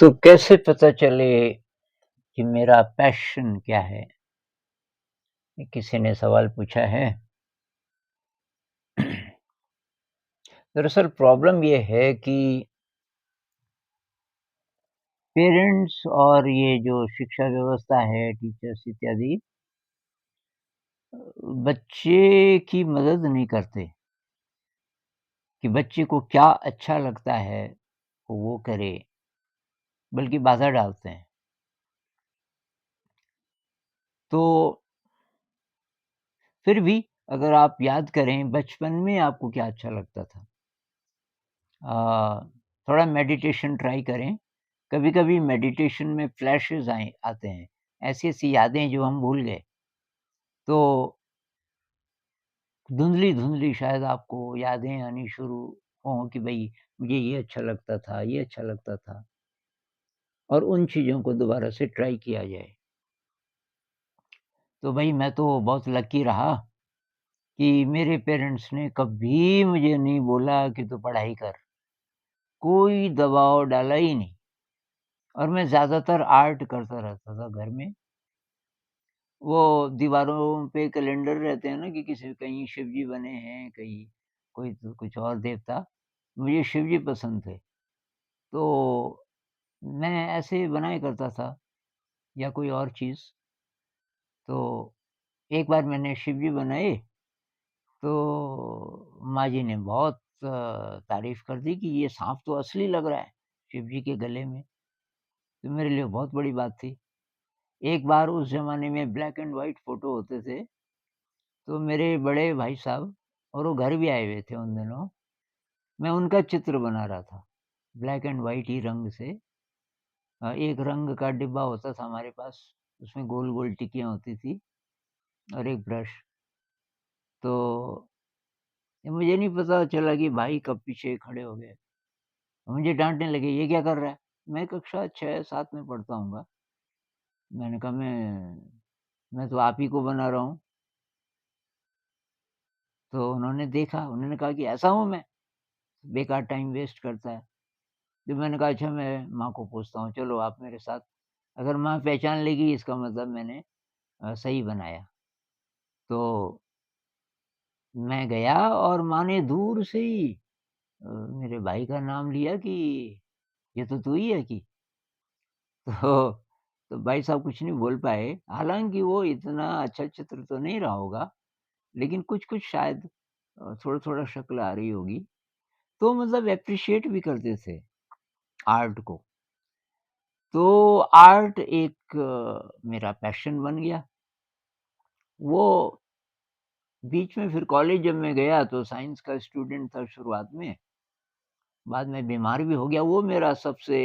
तो कैसे पता चले कि मेरा पैशन क्या है? ये किसी ने सवाल पूछा है। दरअसल प्रॉब्लम ये है कि पेरेंट्स और ये जो शिक्षा व्यवस्था है, टीचर्स इत्यादि बच्चे की मदद नहीं करते कि बच्चे को क्या अच्छा लगता है, वो करे, बल्कि बाधा डालते हैं। तो फिर भी अगर आप याद करें बचपन में आपको क्या अच्छा लगता था? थोड़ा मेडिटेशन ट्राई करें। कभी-कभी मेडिटेशन में फ्लैशेज़ आते हैं, ऐसी-ऐसी यादें जो हम भूल गए। तो धुंधली-धुंधली शायद आपको यादें आनी शुरू हों कि भई मुझे ये अच्छा लगता था, ये अच्छा लगता था और उन चीज़ों को दोबारा से ट्राई किया जाए। तो भई मैं तो बहुत लकी रहा कि मेरे पेरेंट्स ने कभी मुझे नहीं बोला कि तू पढ़ाई कर, कोई दबाव डाला ही नहीं और मैं ज़्यादातर आर्ट करता रहता था घर में। वो दीवारों पे कैलेंडर रहते हैं ना कि किसी कहीं शिव जी बने हैं, कहीं कोई तो कुछ और देवता। मुझे शिव जी पसंद थे, तो मैं ऐसे बनाया करता था या कोई और चीज़। तो एक बार मैंने शिव जी बनाए, तो माँ जी ने बहुत तारीफ़ कर दी कि ये साँप तो असली लग रहा है, शिव जी के गले में। तो मेरे लिए बहुत बड़ी बात थी। एक बार उस ज़माने में ब्लैक एंड व्हाइट फ़ोटो होते थे, तो मेरे बड़े भाई साहब और वो घर भी आए हुए थे उन दिनों, मैं उनका चित्र बना रहा था, ब्लैक एंड व्हाइट ही रंग से। एक रंग का डिब्बा होता था हमारे पास, उसमें गोल-गोल टिकियाँ होती थी और एक ब्रश। तो ये मुझे नहीं पता चला कि भाई कब पीछे खड़े हो गए। मुझे डाँटने लगे, "ये क्या कर रहा है?" मैं कक्षा 6-7 में पढ़ता हूँगा। मैंने कहा, मैं तो आप ही को बना रहा हूँ।" तो उन्होंने देखा, उन्होंने कहा कि, "ऐसा हूँ मैं? बेकार टाइम वेस्ट करता है।" जब मैंने कहा अच्छा मैं माँ को पूछता हूँ, चलो आप मेरे साथ, अगर माँ पहचान लेगी इसका मतलब मैंने सही बनाया। तो मैं गया और माँ ने दूर से ही मेरे भाई का नाम लिया कि ये तो तू ही है कि? तो तो भाई साहब कुछ नहीं बोल पाए। हालाँकि वो इतना अच्छा चित्र तो नहीं रहा होगा, लेकिन कुछ-कुछ शायद थोड़ा-थोड़ा शक्ल आ रही होगी। तो मतलब एप्रिशिएट भी करते थे आर्ट को। तो आर्ट एक मेरा पैशन बन गया। वो बीच में फिर कॉलेज जब मैं गया तो साइंस का स्टूडेंट था शुरुआत में, बाद में बीमार भी हो गया। वो मेरा सबसे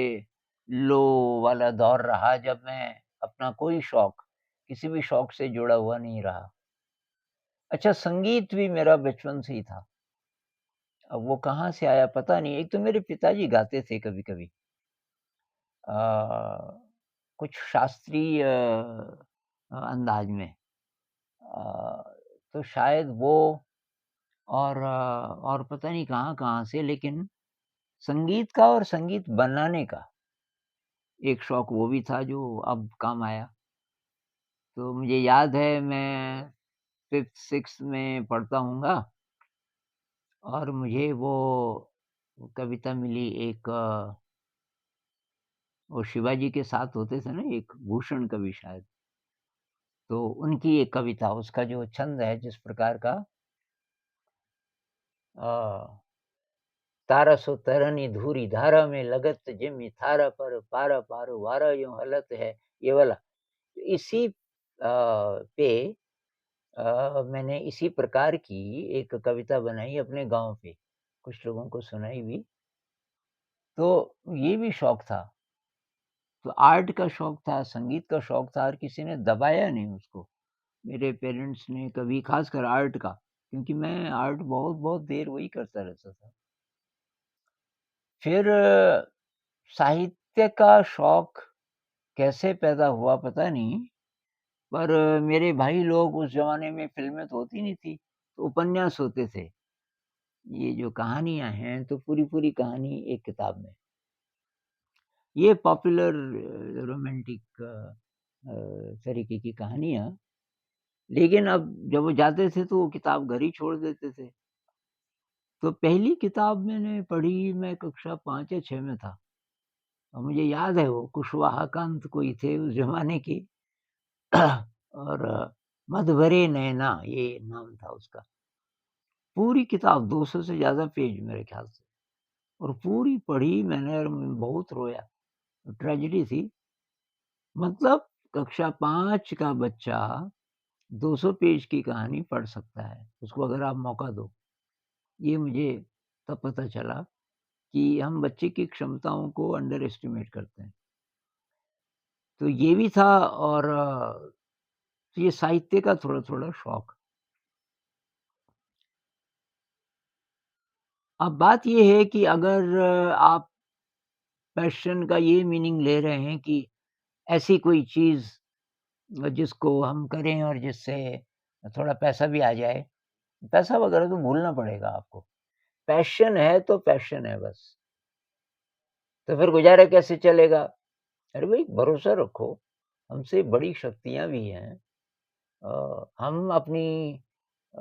लो वाला दौर रहा जब मैं अपना कोई शौक, किसी भी शौक से जुड़ा हुआ नहीं रहा। अच्छा संगीत भी मेरा बचपन से ही था। अब वो कहाँ से आया पता नहीं। एक तो मेरे पिताजी गाते थे कभी-कभी। अ, कुछ शास्त्रीय अंदाज में। तो शायद वो और पता नहीं कहाँ-कहाँ से, लेकिन संगीत का और संगीत बनाने का एक शौक वो भी था जो अब काम आया। तो मुझे याद है मैं 5th-6th में पढ़ता होऊँगा और मुझे वो कविता मिली एक वो शिवाजी के साथ होते थे ना एक भूषण कवि शायद, तो उनकी एक कविता उसका जो छंद है जिस प्रकार का अ तारा सो तरनी धूरी धारा में लगत जिमि थारा पर पारा पारो वारा यूँ हलत है, ये वाला। इसी पे मैंने इसी प्रकार की एक कविता बनाई अपने गाँव पे, कुछ लोगों को सुनाई भी। तो ये भी शौक था। तो आर्ट का शौक था, संगीत का शौक था और किसी ने दबाया नहीं उसको। मेरे पेरेंट्स ने कभी ख़ासकर आर्ट का, क्योंकि मैं आर्ट बहुत-बहुत देर वही करता रहता था। फिर साहित्य का शौक कैसे पैदा हुआ पता नहीं, पर मेरे भाई लोग उस ज़माने में फ़िल्में तो होती नहीं थी, तो उपन्यास होते थे। ये जो कहानियाँ हैं, तो पूरी-पूरी कहानी एक किताब में। ये पॉपुलर रोमांटिक तरीके की कहानियाँ, लेकिन अब जब वो जाते थे तो वो किताब घर ही छोड़ देते थे। तो पहली किताब मैंने पढ़ी, मैं कक्षा 5 या 6 में था और मुझे याद है वो कुशवाहा कांत कोई थे उस ज़माने के और मद भरे नैना ये नाम था उसका। पूरी किताब 200 से ज़्यादा पेज मेरे ख़्याल से, और पूरी पढ़ी मैंने और मैं बहुत रोया। ट्रेजेडी थी। मतलब कक्षा 5 का बच्चा 200 पेज की कहानी पढ़ सकता है, उसको अगर आप मौका दो। ये मुझे तब पता चला कि हम बच्चे की क्षमताओं को अंडर एस्टिमेट करते हैं। तो ये भी था, और तो ये साहित्य का थोड़ा-थोड़ा शौक। अब बात ये है कि अगर आप पैशन का ये मीनिंग ले रहे हैं कि ऐसी कोई चीज़ जिसको हम करें और जिससे थोड़ा पैसा भी आ जाए, पैसा वगैरह तो भूलना पड़ेगा आपको। पैशन है तो पैशन है बस। तो फिर गुज़ारा कैसे चलेगा? अरे भई भरोसा रखो, हमसे बड़ी शक्तियाँ भी हैं। हम अ,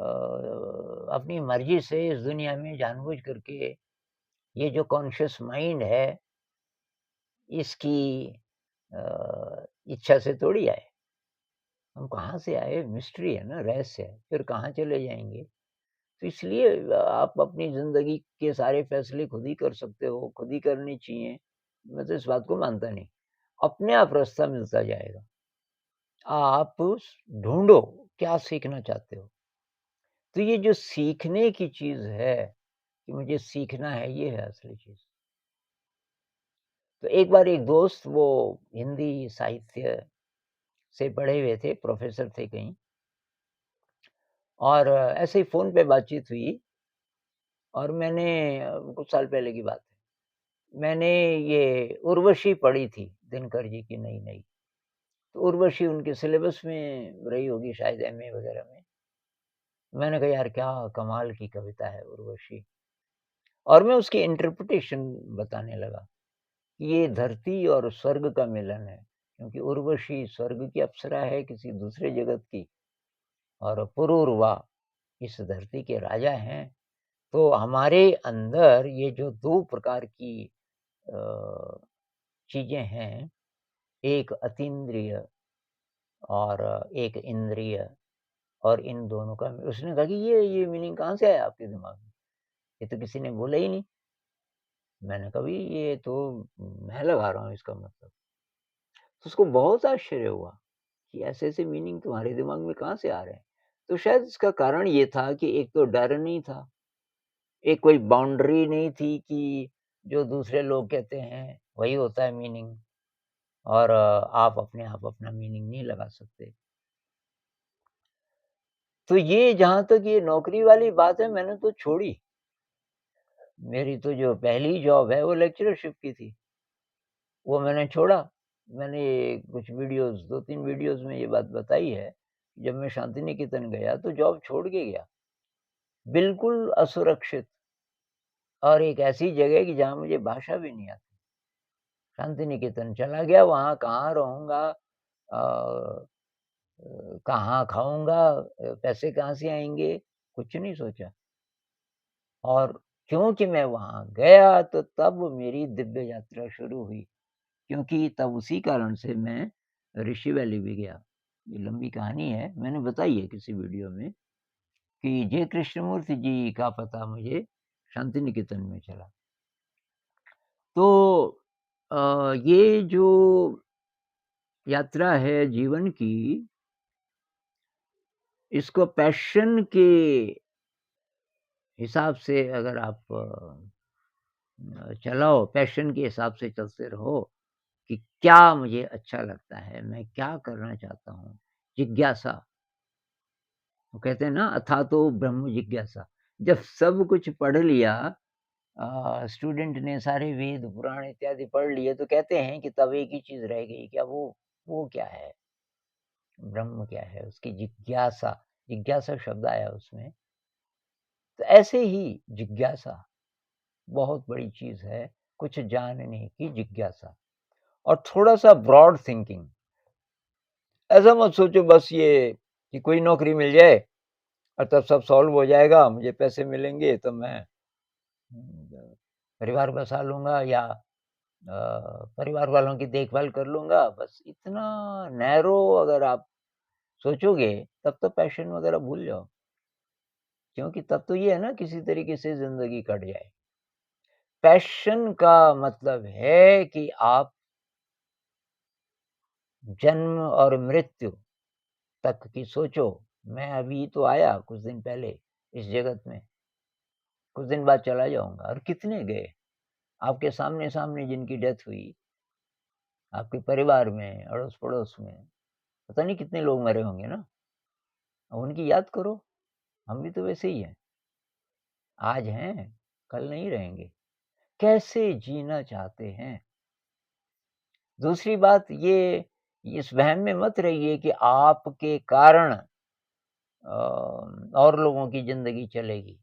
अपनी मर्ज़ी से इस दुनिया में जानबूझ करके ये जो कॉन्शियस माइंड है, इसकी इच्छा से थोड़ी आए। हम कहाँ से आए मिस्ट्री है ना, रहस्य है, फिर कहाँ चले जाएँगे। तो इसलिए आप अपनी ज़िंदगी के सारे फ़ैसले खुद ही कर सकते हो, खुद ही करने चाहिए। मैं तो इस बात को मानता नहीं। अपने आप रास्ता मिलता जाएगा। आप ढूँढो, क्या सीखना चाहते हो? तो ये जो सीखने की चीज़ है, कि मुझे सीखना है, ये है असली चीज़। तो एक बार एक दोस्त वो हिंदी साहित्य से पढ़े हुए थे, प्रोफ़ेसर थे कहीं, और ऐसे ही फ़ोन पे बातचीत हुई, और मैंने कुछ साल पहले की बात है। मैंने ये उर्वशी पढ़ी थी, दिनकर जी की नई-नई। तो उर्वशी उनके सिलेबस में रही होगी शायद एमए वग़ैरह में। मैंने कहा यार क्या कमाल की कविता है उर्वशी, और मैं उसकी इंटरप्रिटेशन बताने लगा। ये धरती और स्वर्ग का मिलन है, क्योंकि उर्वशी स्वर्ग की अप्सरा है किसी दूसरे जगत की, और पुरूरवा इस धरती के राजा हैं। तो हमारे अंदर ये जो 2 प्रकार की अ, चीज़ें हैं, एक अतीन्द्रिय और एक इंद्रिय, और इन दोनों का उसने कहा कि ये मीनिंग कहाँ से आया आपके दिमाग में? ये तो किसी ने बोला ही नहीं। मैंने कहा भई ये तो मैं लगा रहा हूँ इसका मतलब। तो उसको बहुत आश्चर्य हुआ कि ऐसे-ऐसे मीनिंग तुम्हारे दिमाग में कहाँ से आ रहे हैं? तो शायद इसका कारण ये था कि एक तो डर नहीं था, एक कोई बाउंड्री नहीं थी कि जो दूसरे लोग कहते हैं वही होता है मीनिंग, और आप अपने आप अपना मीनिंग नहीं लगा सकते। तो ये जहाँ तक ये नौकरी वाली बात है, मैंने तो छोड़ी। मेरी तो जो पहली जॉब है वो लेक्चरशिप की थी, वो मैंने छोड़ा। मैंने कुछ वीडियोज़ 2-3 वीडियोज़ में ये बात बताई है, जब मैं शांति निकेतन गया तो जॉब छोड़ के गया। बिल्कुल असुरक्षित, और एक ऐसी जगह कि जहाँ मुझे भाषा भी नहीं आती। शांति निकेतन चला गया, वहाँ कहाँ रहूँगा, कहाँ खाऊँगा, पैसे कहाँ से आएँगे, कुछ नहीं सोचा। और क्योंकि मैं वहाँ गया तो तब मेरी दिव्य यात्रा शुरू हुई, क्योंकि तब उसी कारण से मैं ऋषि वैली भी गया। ये लंबी कहानी है, मैंने बताई है किसी वीडियो में कि जे कृष्णमूर्ति जी का पता मुझे शांति निकेतन में चला। तो ये जो यात्रा है जीवन की, इसको पैशन के हिसाब से अगर आप चलाओ, पैशन के हिसाब से चलते रहो कि क्या मुझे अच्छा लगता है, मैं क्या करना चाहता हूँ, जिज्ञासा। वो कहते हैं ना अथातो ब्रह्म जिज्ञासा। जब सब कुछ पढ़ लिया, स्टूडेंट ने सारे वेद, पुराण इत्यादि पढ़ लिए, तो कहते हैं कि तब एक ही चीज़ रह गई, क्या वो क्या है? ब्रह्म क्या है? उसकी जिज्ञासा, जिज्ञासा शब्द आया उसमें। तो ऐसे ही जिज्ञासा बहुत बड़ी चीज़ है, कुछ जानने की जिज्ञासा। और थोड़ा-सा ब्रॉड थिंकिंग। ऐसा मत सोचो बस ये कि कोई नौकरी मिल जाए और तब सब सॉल्व हो जाएगा, मुझे पैसे मिलेंगे तो मैं परिवार बसा लूँगा या परिवार वालों की देखभाल कर लूँगा, बस इतना नैरो अगर आप सोचोगे, तब तो पैशन वगैरह भूल जाओ। क्योंकि तब तो ये है ना किसी तरीके से ज़िंदगी कट जाए। पैशन का मतलब है कि आप जन्म और मृत्यु तक की सोचो। मैं अभी तो आया कुछ दिन पहले इस जगत में, कुछ दिन बाद चला जाऊँगा और कितने गए? आपके सामने-सामने जिनकी डेथ हुई, आपके परिवार में, अड़ोस-पड़ोस में, पता नहीं कितने लोग मरे होंगे ना? अब उनकी याद करो, हम भी तो वैसे ही हैं। आज हैं, कल नहीं रहेंगे। कैसे जीना चाहते हैं? दूसरी बात ये इस वहम में मत रहिए कि आपके कारण और लोगों की ज़िंदगी चलेगी।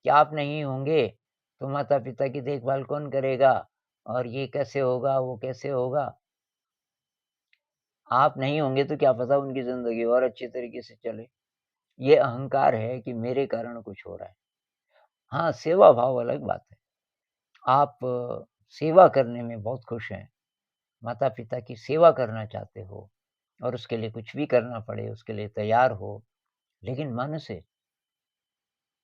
क्या आप नहीं होंगे, तो माता-पिता की देखभाल कौन करेगा? और ये कैसे होगा, वो कैसे होगा? आप नहीं होंगे तो क्या पता उनकी ज़िंदगी और अच्छी तरीके से चले। ये अहंकार है कि मेरे कारण कुछ हो रहा है। हाँ, सेवा भाव अलग बात है। आप सेवा करने में बहुत खुश हैं, माता-पिता की सेवा करना चाहते हो और उसके लिए कुछ भी करना पड़े, उसके लिए तैयार हो, लेकिन मन से।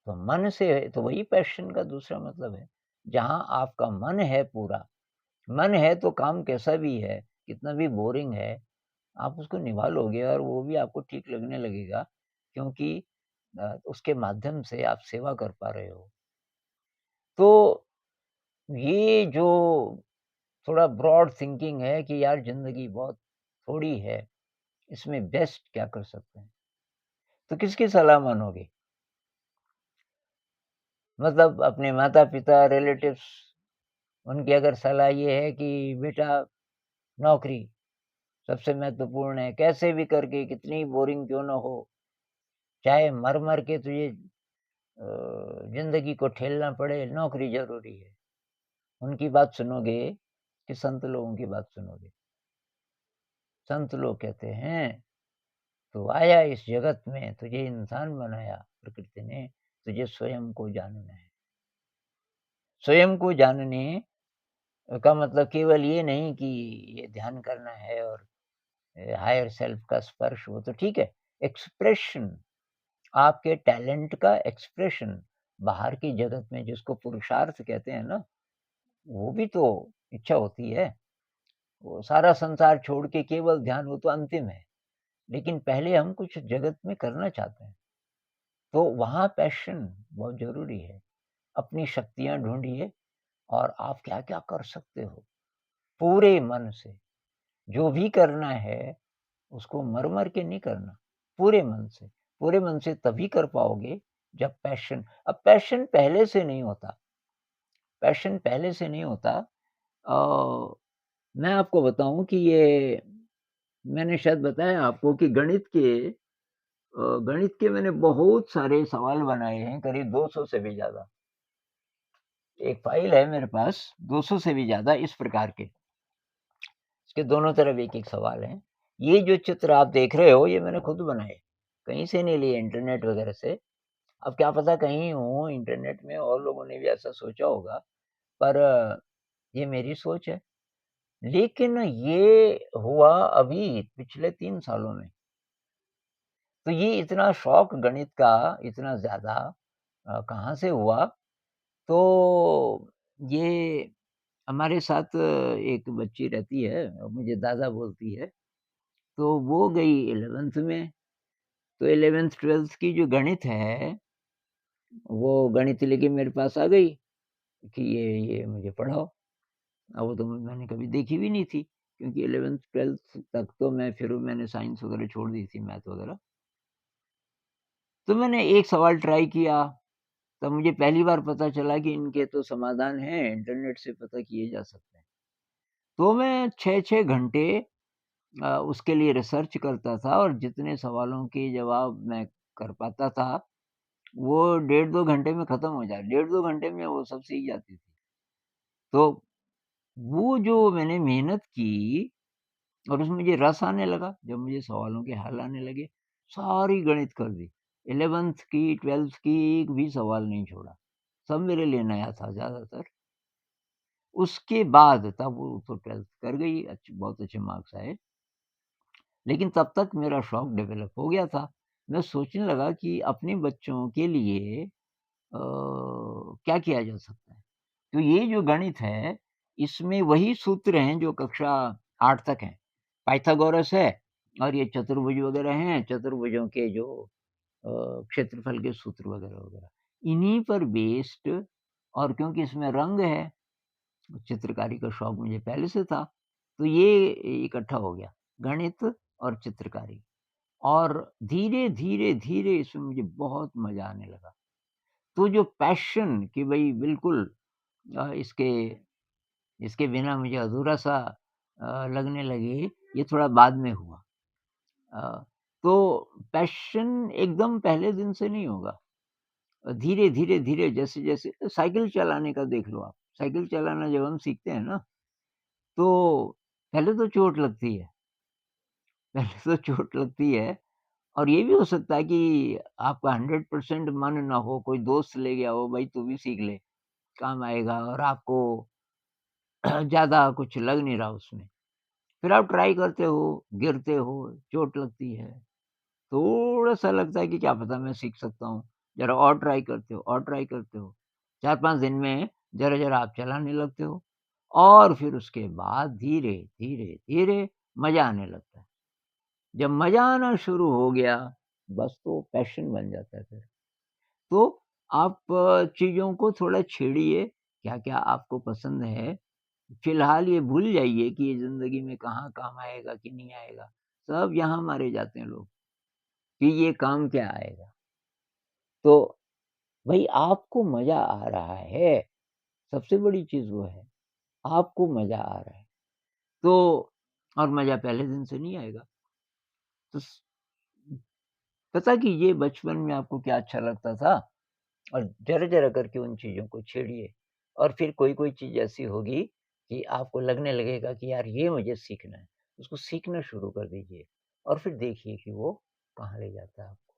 तो मन से है तो वही पैशन का दूसरा मतलब है। जहाँ आपका मन है पूरा, मन है तो काम कैसा भी है, कितना भी बोरिंग है, आप उसको निभा लोगे और वो भी आपको ठीक लगने लगेगा क्योंकि उसके माध्यम से आप सेवा कर पा रहे हो। तो ये जो थोड़ा ब्रॉड थिंकिंग है कि यार ज़िंदगी बहुत थोड़ी है, इसमें बेस्ट क्या कर सकते हैं? तो किसकी सलाह मानोगे? मतलब अपने माता-पिता, रिलेटिव्स उनकी अगर सलाह ये है कि बेटा नौकरी सबसे महत्वपूर्ण है, कैसे भी करके कितनी बोरिंग क्यों ना हो, चाहे मर-मर के तुझे ज़िंदगी को ठेलना पड़े, नौकरी ज़रूरी है। उनकी बात सुनोगे कि संत लोगों की बात सुनोगे? संत लोग कहते हैं, "तू आया इस जगत में, तुझे इंसान बनाया प्रकृति ने, तुझे स्वयं को जानना है।" स्वयं को जानने का मतलब केवल ये नहीं कि ये ध्यान करना है और हायर सेल्फ का स्पर्श वो तो ठीक है। एक्सप्रेशन आपके टैलेंट का एक्सप्रेशन बाहर की जगत में जिसको पुरुषार्थ कहते हैं ना, वो भी तो इच्छा होती है। वो सारा संसार छोड़ के केवल ध्यान वो तो अंतिम है। लेकिन पहले हम कुछ जगत में करना चाहते हैं। तो वहाँ पैशन बहुत ज़रूरी है। अपनी शक्तियाँ ढूँढिए और आप क्या-क्या कर सकते हो, पूरे मन से। जो भी करना है, उसको मर-मर के नहीं करना, पूरे मन से। पूरे मन से तभी कर पाओगे जब पैशन अब पैशन पहले से नहीं होता, पैशन पहले से नहीं होता। मैं आपको बताऊँ कि ये मैंने शायद बताया आपको कि गणित के मैंने बहुत सारे सवाल बनाए हैं, करीब 200 से भी ज़्यादा। एक फ़ाइल है मेरे पास 200 से भी ज़्यादा इस प्रकार के। इसके दोनों तरफ एक-एक सवाल है। ये जो चित्र आप देख रहे हो, ये मैंने खुद बनाए। कहीं से नहीं लिए इंटरनेट वगैरह से। अब क्या पता कहीं हो इंटरनेट में और लोगों ने भी ऐसा सोचा होगा, पर ये मेरी सोच है। लेकिन ये हुआ अभी पिछले 3 सालों में। तो ये इतना शौक गणित का इतना ज़्यादा कहाँ से हुआ? तो ये हमारे साथ एक बच्ची रहती है, मुझे दादा बोलती है। तो वो गई 11th में, तो 11th-12th की जो गणित है, वो गणित लेके मेरे पास आ गई कि ये मुझे पढ़ाओ। अब वो तो मैंने कभी देखी भी नहीं थी, क्योंकि 11th-12th तक तो मैंने साइंस वगैरह छोड़ दी थी, मैथ वगैरह। तो मैंने एक सवाल ट्राई किया, तब मुझे पहली बार पता चला कि इनके तो समाधान हैं, इंटरनेट से पता किए जा सकते हैं। तो मैं 6-6 घंटे उसके लिए रिसर्च करता था और जितने सवालों के जवाब मैं कर पाता था, वो डेढ़ 2 घंटे में खत्म हो जाए, डेढ़ 2 घंटे में वो सब सीख जाती थी। तो वो जो मैंने मेहनत की और उसमें मुझे रस आने लगा, जब मुझे सवालों के हल आने लगे, सारी गणित कर दी। 11th की, 12th की एक भी सवाल नहीं छोड़ा। सब मेरे लिए नया था ज़्यादातर। उसके बाद तब वो तो 12th कर गई, बहुत अच्छे मार्क्स आए। लेकिन तब तक मेरा शौक डेवलप हो गया था। मैं सोचने लगा कि अपने बच्चों के लिए क्या किया जा सकता है? तो ये जो गणित है, इसमें वही सूत्र हैं जो कक्षा 8 तक हैं। पाइथागोरस है और ये चतुर्भुज वगैरह हैं, चतुर्भुजों के जो क्षेत्रफल के सूत्र वगैरह-वगैरह। इन्हीं पर बेस्ड और क्योंकि इसमें रंग है, चित्रकारी का शौक मुझे पहले से था, तो ये इकट्ठा हो गया, गणित और चित्रकारी। और धीरे-धीरे इसमें मुझे बहुत मज़ा आने लगा। तो जो पैशन कि भई बिल्कुल इसके इसके बिना मुझे अधूरा-सा लगने लगे, ये थोड़ा बाद में हुआ। अ, तो पैशन एकदम पहले दिन से नहीं होगा। धीरे-धीरे जैसे-जैसे साइकिल चलाने का देख लो आप। साइकिल चलाना जब हम सीखते हैं ना, तो पहले तो चोट लगती है। पहले तो चोट लगती है और ये भी हो सकता है कि आपका 100% मन ना हो, कोई दोस्त ले गया हो, "भई तू भी सीख ले, काम आएगा" और आपको ज़्यादा कुछ लग नहीं रहा उसमें। फिर आप ट्राई करते हो, गिरते हो, चोट लगती है, थोड़ा-सा लगता है कि क्या पता मैं सीख सकता हूँ, ज़रा और ट्राई करते हो और ट्राई करते हो। 4-5 दिन में ज़रा-ज़रा आप चलाने लगते हो और फिर उसके बाद धीरे-धीरे मज़ा आने लगता है। जब मज़ा आना शुरू हो गया, बस तो पैशन बन जाता है फिर। तो आप चीज़ों को थोड़ा छेड़िए, क्या-क्या आपको पसंद है। फ़िलहाल ये भूल जाइए कि ये ज़िंदगी में कहाँ काम आएगा कि नहीं आएगा। सब यहाँ मारे जाते हैं लोग, कि ये काम क्या आएगा। तो भई आपको मज़ा आ रहा है, सबसे बड़ी चीज़ वो है, आपको मज़ा आ रहा है। तो और मज़ा पहले दिन से नहीं आएगा। तो पता कीजिए बचपन में आपको क्या अच्छा लगता था और ज़रा-ज़रा करके उन चीज़ों को छेड़िए और फिर कोई-कोई चीज़ ऐसी होगी कि आपको लगने लगेगा कि यार ये मुझे सीखना है। उसको सीखना शुरू कर दीजिए और फिर देखिए कि वो कहाँ ले जाता है आपको।